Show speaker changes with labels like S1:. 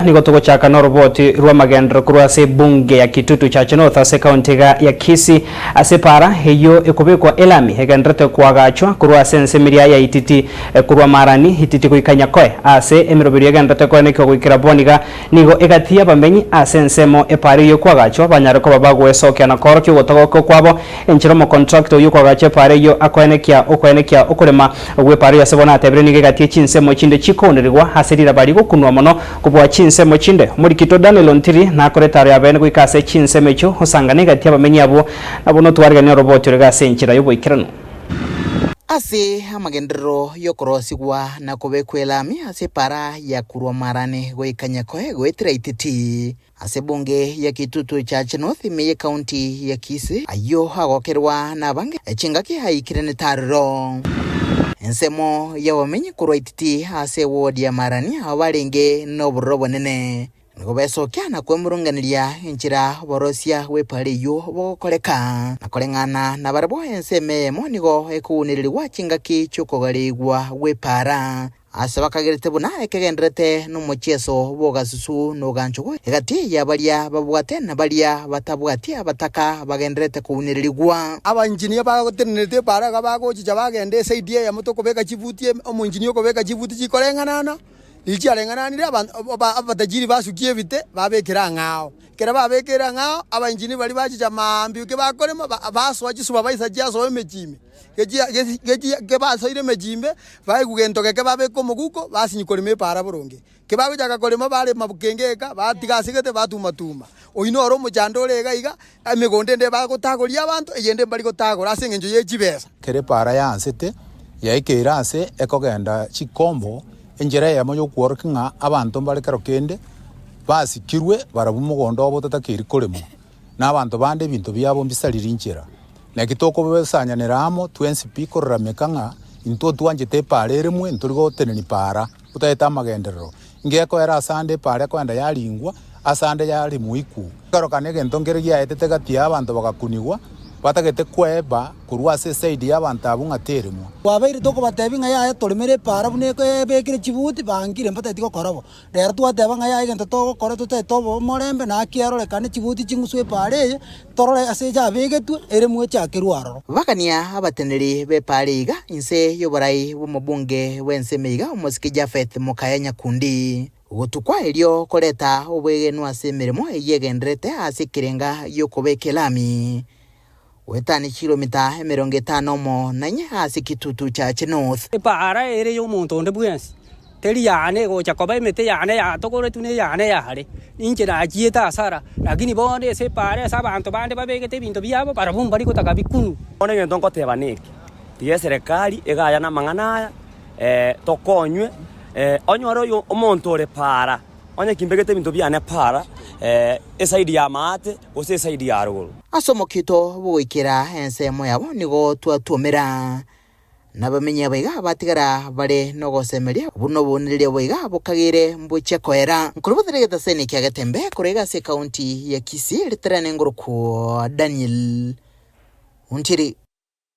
S1: Niko tugochaka na roboti rwa magendro kurwa se bunge ya Kitutu cha North ase county ya Kisii ase para heyo ekobekwa elami hegendrete kwagachwa kurwa sense miria ya ititi kurwa marani ititi kuikanya koe ase emirobiri hegendrete kwa neko kuikira boniga nigo egatia bamenyi ase nsemo epari yo kwagachwa banyareko babagwe soke na koro kyo gotogoko kwabo enchiro mo contract yo kwagache pare yo akwenekia okurema gwe pare ya sebona atebre nige gatie chinsemo chinde chikonerwa haserira bari gokunwa mono kubwa chinsemo chinde muri kito Daniel Ontiri na koretaro ya bene kwikase chinsemo echo hosangane gatia bamenyi abo nabono twarga ne robot rega senchira yo boikirano
S2: ase amagendero yokorosigwa na kobekwelami ase para ya kurwa marane goikanya koe goetira ititi ase bunge ya Kitutu cha North meye county ya Kisii ayo hagokerwa na bange echingaki haikirene tarro ensemo ya wamenyi kurwa ititi ase ward ya marani abarenge no burobo nene ngo besokia na kwemurunganiria enchira borosia wepare yo bokoreka nakorengana na barabo enseme monigo ekuniririrwa chingaki chokogaregwa wepara ase bakagerete buna ekegendrete no mocheso bogasusu no gancho egati ya baria babwate na baria batabwati abataka bagendrete kuniririrwa
S3: aba engineer bagotenete para gabagochicha bagende side ya motoko beka chibutie omo engineer ko beka chibuti chikorengana Ilchi arengananire abatajiri basukiye bite babekera ngao kera babekera ngao abanjini bali bachicha mambi ke bakorema baswa chisuba baisa jaso emejime ke basoire mejimbe bae kugentoke ke babeko muguko basinyikorime para boronge ke babijaga korema bale mabukengeka batigasigete batumatuma oinoro mujandore gaiga emegonde nde bagotagoria abantu eyende bali gotagora asengenjo yechibesa
S4: kere para yansete yaikera ase ekogenda chikombo enjera ya moyo kuorkinga abantu barekero kende basikirwe barabumugondo obotatakiri kolemo n'abantu bande bintu byabo mbisarira injera na kitoko besanyaniramo 20 piko ramekanga into twanje te parere mwe nturigo teneni para utaeta amagenderero ngeko era asande pare kwenda yaringwa asande yali muiku karokanege ntongere ya etetegatia abantu bagakunigwa batagete kweba kurwa se side y'abantu abungateremo
S3: wabaire toko batebinga ya tolemere para bune ko bekire chibuti bangire mpata tiko korabo rero twateba nga ya igento to kore tobo morembe na kiaro lekane chibuti chinguswe pare torore ase ja begetu ere mwe chakirwaro
S2: bakania abateneri be pariga inse yoborai bomubunge wensemeiga omosiki Jafeth Mukaya kundi gutukwa elio koleta obwegenu ase mirimo eyegendrete ase kirenga yokobekelami wetani kilomita 50 mo nanye ase Kitutu cha North
S5: para ere yo montonde buensi teri yane go chakoba mete yane ya tokore tune yane ya hare injera ajieta asara lakini bonde se para sabanto bande babegete binto byabo para bumbari kutaka bikunu
S6: one ngento kotebaniki tie serikali egaya na mangana tokonywe onyoro yo omontore para onye kimbegete binto byane para esaidi ya mate ose esaidi ya ruguru
S2: asomokito buikira ensemo yabo nigo twatumira nabamenye baiga batigara bare no gosemeria buno bonire baiga bukagire mbuche koera nkurubudire gataseni kyagatembe kurega se county ya Kisii litrane nguruko Daniel Ontiri.